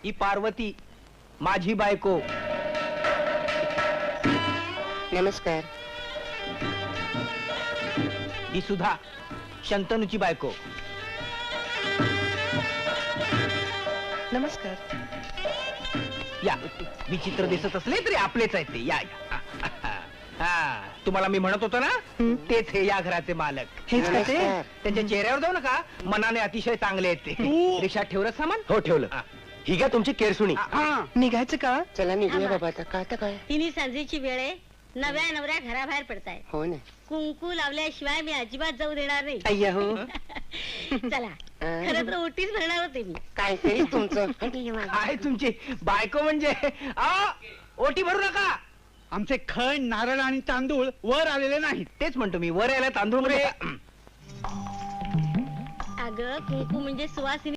ही पार्वती माझी बायको. नमस्कार. ही सुधा शंतनूची बायको. नमस्कार. या विचित्र दिसत असले तरी आपलेच आहेत ते. या या. हा तुम्हाला मी म्हणत होतो ना तेच हे या घराचे मालक. हेच का ते? त्यांच्या चेहऱ्यावर जाऊ नका, मनाने अतिशय चांगले आहेत ते. रिक्षात ठेवलं सामान? हो ठेवलं. ही का तुमची केरसुणी? निघायचं का? चला निघूया बाबा आता. का आता काय? तिन्ही सांजेची वेळ आहे. नव्या नवऱ्या घराबाहेर पडताय. हो ना. कुंकू लावल्याशिवाय मी अजिबात जाऊ देणार नाही. अय्या हो. चला खरं तर ओटीच भरणार होते मी. काहीतरी तुमचं. काय तुमची बायको म्हणजे ओटी भरू नका. आमचे खण नारळ आणि तांदूळ वर आलेले नाहीत. तेच म्हणतो मी, वर यायला तांदूळ मध्ये. अगं कुंकू म्हणजे सुवासिनी